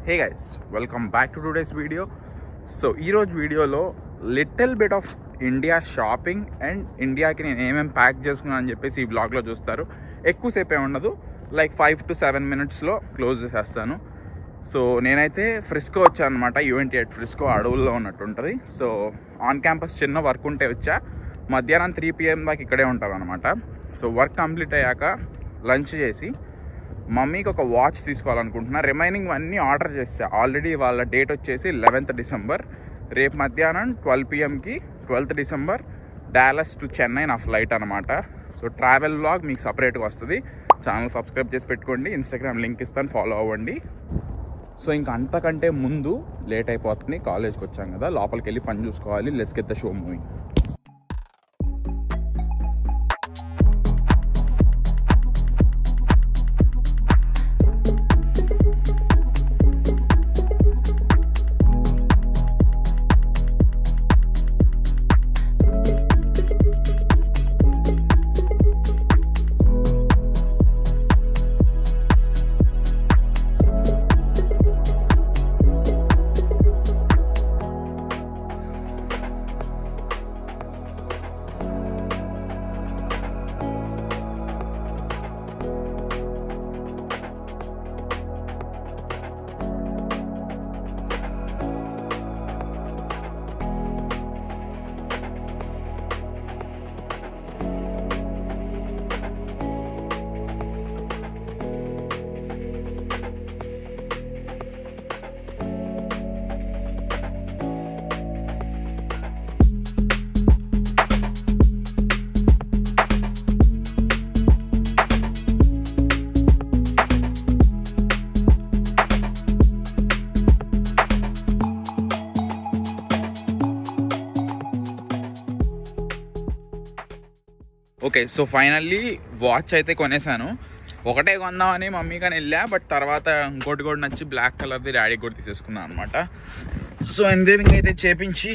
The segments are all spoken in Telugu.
Hey guys, welcome back to today's video. So ఈరోజు వీడియోలో little bit of India shopping and ఇండియాకి నేను ఏమేమి ప్యాక్ చేసుకున్నాను అని చెప్పేసి ఈ బ్లాగ్లో చూస్తారు. ఎక్కువసేపే ఉండదు, లైక్ 5 to 7 minutesలో క్లోజ్ చేసేస్తాను. సో నేనైతే ఫ్రిస్కో వచ్చాను అనమాట. UNT8 ఫ్రిస్కో అడవుల్లో ఉన్నట్టు ఉంటుంది. సో ఆన్ క్యాంపస్ చిన్న వర్క్ ఉంటే వచ్చా. మధ్యాహ్నం 3 PM దాకా ఇక్కడే ఉంటాను అనమాట. సో వర్క్ కంప్లీట్ అయ్యాక లంచ్ చేసి మమ్మీకి ఒక వాచ్ తీసుకోవాలనుకుంటున్నా. రిమైనింగ్ అన్నీ ఆర్డర్ చేసా ఆల్రెడీ. వాళ్ళ డేట్ వచ్చేసి 11th December. రేపు మధ్యాహ్నం 12 PMకి 12th December Dallas to Chennai నా ఫ్లైట్ అనమాట. సో ట్రావెల్ వ్లాగ్ మీకు సపరేట్గా వస్తుంది. ఛానల్ సబ్స్క్రైబ్ చేసి పెట్టుకోండి, ఇన్స్టాగ్రామ్ లింక్ ఇస్తాను, ఫాలో అవ్వండి. సో ఇంక అంతకంటే ముందు లేట్ అయిపోతుంది. కాలేజ్కి వచ్చాం కదా, లోపలికి వెళ్ళి పని చూసుకోవాలి. Let's get the show moving. Okay, so finally watch అయితే కొనేసాను. ఒకటే కొందామని మమ్మీ కానీ వెళ్ళా, బట్ తర్వాత ఇంకోటి కూడా నచ్చి బ్లాక్ కలర్ది డాడీకి కూడా తీసేసుకున్నాను అనమాట. సో ఎంగ్రేవింగ్ అయితే చేపించి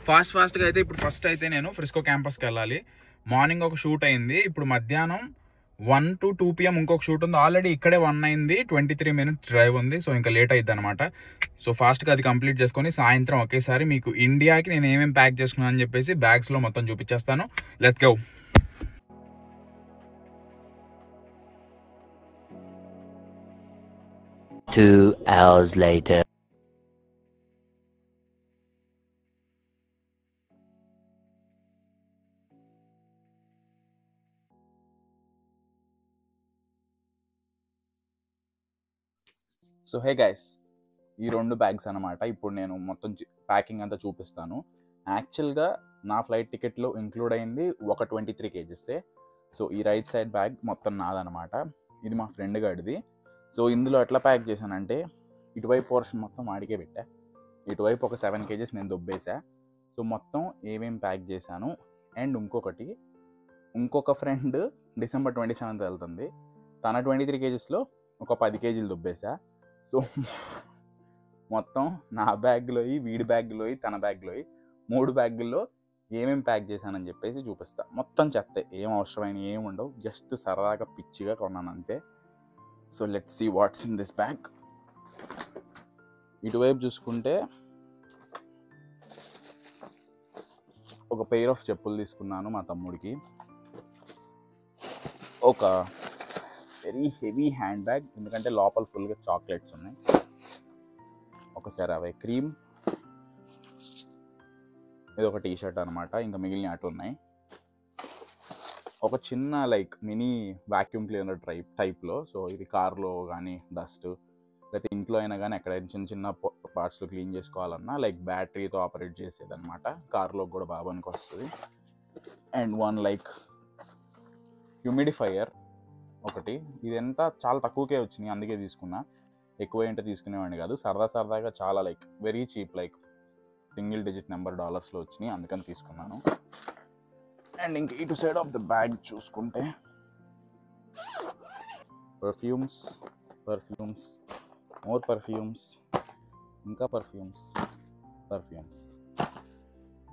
ఫాస్ట్గా అయితే ఇప్పుడు ఫస్ట్ అయితే నేను ఫ్రిస్కో క్యాంపస్కి వెళ్ళాలి. మార్నింగ్ ఒక షూట్ అయింది, ఇప్పుడు మధ్యాహ్నం 1 to 2 PM ఇంకొక షూట్ ఉంది. ఆల్రెడీ ఇక్కడే 1 అయింది, 23 minutes డ్రైవ్ ఉంది. సో ఇంకా లేట్ అవుతుంది అనమాట. సో ఫాస్ట్గా అది కంప్లీట్ చేసుకొని సాయంత్రం ఒకేసారి మీకు ఇండియాకి నేను ఏమేమి ప్యాక్ చేసుకున్నాను అని చెప్పేసి బ్యాగ్స్లో మొత్తం చూపించేస్తాను. Let's go. Two hours later. So hey guys, ఈ 2 బ్యాగ్స్ అనమాట. ఇప్పుడు నేను మొత్తం ప్యాకింగ్ అంతా చూపిస్తాను. యాక్చువల్గా నా ఫ్లైట్ టికెట్లో ఇంక్లూడ్ అయింది ఒక 23 kgs. సో ఈ రైట్ సైడ్ బ్యాగ్ మొత్తం నాదనమాట. ఇది మా ఫ్రెండ్ గాడిది. సో ఇందులో ఎట్లా ప్యాక్ చేశానంటే, ఇటువైపు పోర్షన్ మొత్తం ఆడికే పెట్టా, ఇటువైపు ఒక 7 kgs నేను దొబ్బేసా. సో మొత్తం ఏమేమి ప్యాక్ చేశాను. అండ్ ఇంకొక ఫ్రెండ్ December 27th వెళ్తుంది. తన 23 kgsలో ఒక 10 kgs దొబ్బేసా. సో మొత్తం నా బ్యాగ్లోయి, వీడి బ్యాగ్లోయి, తన బ్యాగ్లోయి 3 బ్యాగుల్లో ఏమేమి ప్యాక్ చేశానని చెప్పేసి చూపిస్తా. మొత్తం చెత్తే, ఏం అవసరమైన ఏం ఉండవు, జస్ట్ సరదాగా పిచ్చిగా కొన్నాను అంతే. So let's see what's in this bag. ఇటువైపు చూసుకుంటే ఒక పెయిర్ ఆఫ్ చెప్పులు తీసుకున్నాను మా తమ్ముడికి. ఒక వెరీ హెవీ హ్యాండ్ బ్యాగ్, ఎందుకంటే లోపల ఫుల్గా చాక్లెట్స్ ఉన్నాయి. ఒక సెరావే క్రీమ్, ఇది ఒక టీషర్ట్ అనమాట. ఇంకా మిగిలిన అటు ఉన్నాయి. ఒక చిన్న లైక్ మినీ వాక్యూమ్ క్లీనర్ టైప్లో. సో ఇది కార్లో కానీ డస్ట్, లేకపోతే ఇంట్లో అయినా కానీ ఎక్కడైనా చిన్న పార్ట్స్లో క్లీన్ చేసుకోవాలన్నా లైక్ బ్యాటరీతో ఆపరేట్ చేసేది అనమాట. కార్లో కూడా బాగా పనికి వస్తుంది. అండ్ వన్ లైక్ హ్యూమిడిఫైయర్ ఒకటి. ఇది ఎంత చాలా తక్కువకే వచ్చినాయి, అందుకే తీసుకున్నా. ఎక్కువ ఏంటో తీసుకునేవాడిని కాదు, సరదాగా చాలా like very cheap, like single digit number డాలర్స్లో వచ్చినాయి, అందుకని తీసుకున్నాను. అండ్ ఇంక ఇటు సైడ్ ఆఫ్ ద బ్యాగ్ చూసుకుంటే పర్ఫ్యూమ్స్, మోర్ పర్ఫ్యూమ్స్, ఇంకా పర్ఫ్యూమ్స్.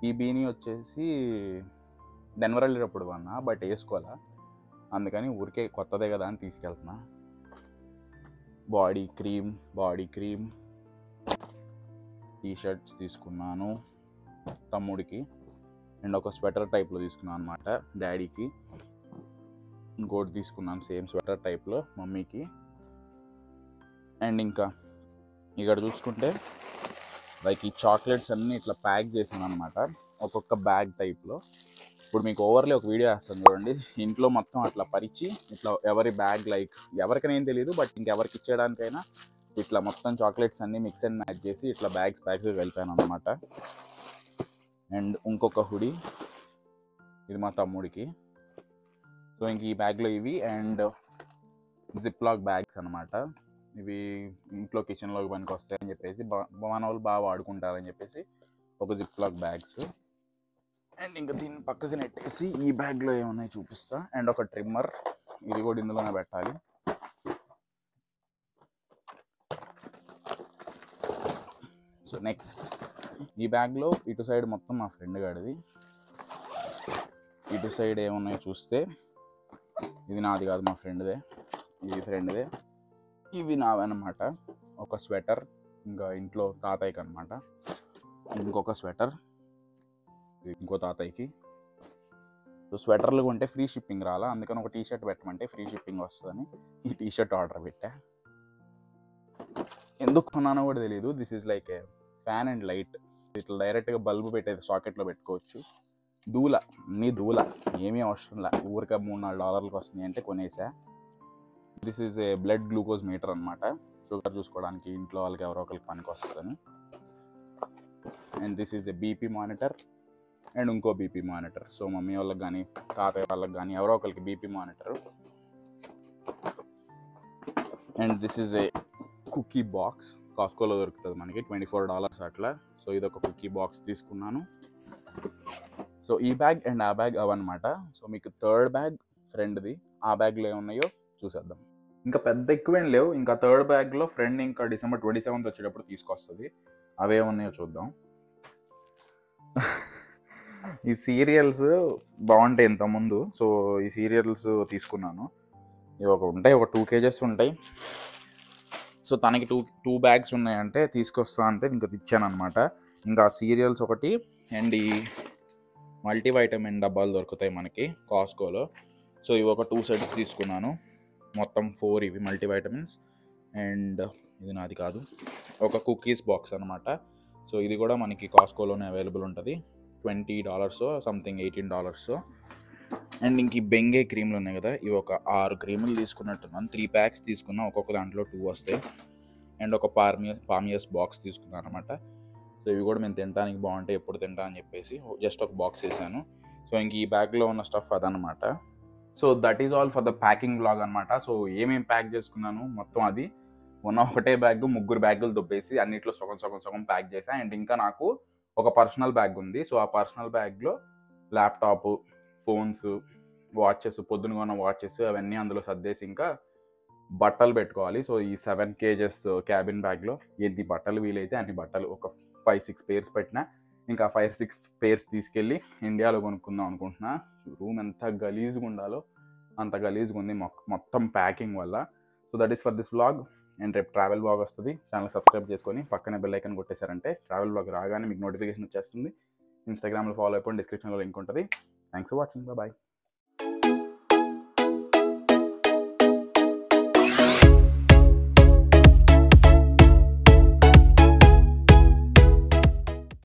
ఈ బీనీ వచ్చేసి డెన్వర్ వెళ్ళేటప్పుడు కొన్నా, బట్ వేసుకోవాలా, అందుకని ఊరికే కొత్తదే కదా అని తీసుకెళ్తున్నా. బాడీ క్రీమ్, టీ షర్ట్స్ తీసుకున్నాను తమ్ముడికి, అండ్ ఒక స్వెటర్ టైప్లో తీసుకున్నాను అనమాట డాడీకి, ఇంకోటి తీసుకున్నాను సేమ్ స్వెటర్ టైప్లో మమ్మీకి. అండ్ ఇంకా ఇక్కడ చూసుకుంటే లైక్ ఈ చాక్లెట్స్ అన్నీ ఇట్లా ప్యాక్ చేసాను అనమాట ఒక్కొక్క బ్యాగ్ టైప్లో. ఇప్పుడు మీకు ఓవర్లీ ఒక వీడియో వేస్తాను చూడండి. ఇంట్లో మొత్తం అట్లా పరిచి ఇట్లా ఎవరి బ్యాగ్ లైక్ ఎవరికైనా ఏం తెలియదు, బట్ ఇంకెవరికి ఇచ్చేయడానికైనా ఇట్లా మొత్తం చాక్లెట్స్ అన్నీ మిక్స్ అండ్ మ్యాచ్ చేసి ఇట్లా బ్యాగ్స్ వెళ్ళిపోయాను అనమాట. అండ్ ఇంకొక హుడీ, ఇది మా తమ్ముడికి. సో ఇంక ఈ బ్యాగ్లో ఇవి, అండ్ జిప్ లాక్ బ్యాగ్స్ అనమాట. ఇవి ఇంట్లో కిచెన్లోకి పనికి వస్తాయని చెప్పేసి మన వాళ్ళు బాగా వాడుకుంటారని చెప్పేసి ఒక జిప్ లాక్ బ్యాగ్స్. అండ్ ఇంకా దీన్ని పక్కకి నెట్టేసి ఈ బ్యాగ్లో ఏమున్నాయి చూపిస్తా. అండ్ ఒక ట్రిమ్మర్, ఇది కూడా ఇందులోనే పెట్టాలి. సో నెక్స్ట్ ఈ బ్యాగ్లో ఇటు సైడ్ మొత్తం మా ఫ్రెండ్ గాడిది. ఇటు సైడ్ ఏమున్నాయో చూస్తే ఇది నాది కాదు, మా ఫ్రెండ్దే. ఇది ఫ్రెండ్దే, ఇవి నావన్నమాట. ఒక స్వెటర్, ఇంకా ఇంట్లో తాతయ్యకి అనమాట. ఇంకొక స్వెటర్ ఇంకో తాతయ్యకి. సో స్వెటర్లు కొంటే ఫ్రీ షిప్పింగ్ రాలా, అందుకని ఒక టీ షర్ట్ పెట్టమంటే ఫ్రీ షిప్పింగ్ వస్తుందని ఈ టీ షర్ట్ ఆర్డర్ పెట్టా. ఎందుకు కొన్నానో కూడా తెలియదు. This is like A fan and light. ఇట్లా డైరెక్ట్గా బల్బు పెట్టేది సాకెట్లో పెట్టుకోవచ్చు. దూల ఏమీ అవసరంలా, ఊరికే $3-4 వస్తుంది అంటే కొనేసా. This is a blood glucose meter అనమాట, షుగర్ చూసుకోవడానికి ఇంట్లో వాళ్ళకి ఎవరో ఒకరికి పనికి వస్తుందని. And this is a BP monitor and ఇంకో బీపీ మానిటర్. సో మమ్మీ వాళ్ళకి కానీ తాతయ్య వాళ్ళకి కానీ ఎవరో ఒకరికి BP monitor. And this is a cookie box, కాస్కోలో దొరుకుతుంది మనకి $24 అట్లా. సో ఇది ఒక కుకీ బాక్స్ తీసుకున్నాను. సో ఈ బ్యాగ్ అండ్ ఆ బ్యాగ్ అవన్నమాట. సో మీకు థర్డ్ బ్యాగ్ ఫ్రెండ్ది, ఆ బ్యాగ్లో ఏమున్నాయో చూసేద్దాం. ఇంకా పెద్ద ఎక్కువేం లేవు. ఇంకా థర్డ్ బ్యాగ్లో ఫ్రెండ్ ఇంకా December 27th వచ్చేటప్పుడు తీసుకొస్తుంది. అవేమున్నాయో చూద్దాం. ఈ సీరియల్స్ బాగుంటాయి ఇంతకుముందు. సో ఈ సీరియల్స్ తీసుకున్నాను. ఇవి ఒక 2 kgs ఉంటాయి. సో తనకి టూ బ్యాగ్స్ ఉన్నాయంటే తీసుకొస్తా అంటే ఇంకా తెచ్చాను అనమాట. ఇంకా సీరియల్స్ ఒకటి, అండ్ ఈ మల్టీవైటమిన్ డబ్బాలు దొరుకుతాయి మనకి కాస్కోలో. సో ఇవి ఒక 2 sets తీసుకున్నాను. మొత్తం 4 ఇవి మల్టీవైటమిన్స్. అండ్ ఇది నాది కాదు, ఒక కుకీస్ బాక్స్ అనమాట. సో ఇది కూడా మనకి కాస్కోలోనే అవైలబుల్ ఉంటుంది. $20 సంథింగ్, $18. అండ్ ఇంక ఈ బెంగే క్రీమ్లు ఉన్నాయి కదా, ఇవి ఒక 6 క్రీములు తీసుకున్నట్టున్నాను. 3 packs తీసుకున్నా, ఒక్కొక్క దాంట్లో 2 వస్తాయి. అండ్ ఒక పామియస్ బాక్స్ తీసుకున్నాను అనమాట. సో ఇవి కూడా మేము తినడానికి బాగుంటాయి, ఎప్పుడు తింటా అని చెప్పేసి జస్ట్ ఒక బాక్స్ వేసాను. సో ఇంక ఈ బ్యాగ్లో ఉన్న స్టఫ్ అదనమాట. So that is all for the packing blog అనమాట. సో ఏమేమి ప్యాక్ చేసుకున్నాను మొత్తం అది ఒకటే బ్యాగ్ 3 బ్యాగులు దుబ్బేసి అన్నిట్లో సగం ప్యాక్ చేశాను. అండ్ ఇంకా నాకు ఒక పర్సనల్ బ్యాగ్ ఉంది. సో ఆ పర్సనల్ బ్యాగ్లో ల్యాప్టాప్, ఫోన్స్, వాచెస్, పొద్దున కొన్న వాచెస్ అవన్నీ అందులో సర్దేసి ఇంకా బట్టలు పెట్టుకోవాలి. సో ఈ 7 kgs క్యాబిన్ బ్యాగ్లో ఎన్ని బట్టలు వీలైతే అన్ని బట్టలు, ఒక 5-6 pairs పెట్టినా ఇంకా 5-6 pairs తీసుకెళ్ళి ఇండియాలో కొనుక్కుందాం అనుకుంటున్నా. రూమ్ ఎంత గలీజ్గా ఉండాలో అంత గలీజ్గా ఉంది మొత్తం ప్యాకింగ్ వల్ల. So that is for this vlog. And రేపు ట్రావెల్ బ్లాగ్ వస్తుంది. ఛానల్ సబ్స్క్రైబ్ చేసుకొని పక్కనే బెల్ ఐకాన్ కొట్టేశారంటే ట్రావెల్ బ్లాగ్ రాగానే మీకు నోటిఫికేషన్ వచ్చేస్తుంది. ఇన్స్టాగ్రామ్లో ఫాలో అయిపోండి, డిస్క్రిప్షన్లో లింక్ ఉంటుంది. Thanks for watching, bye.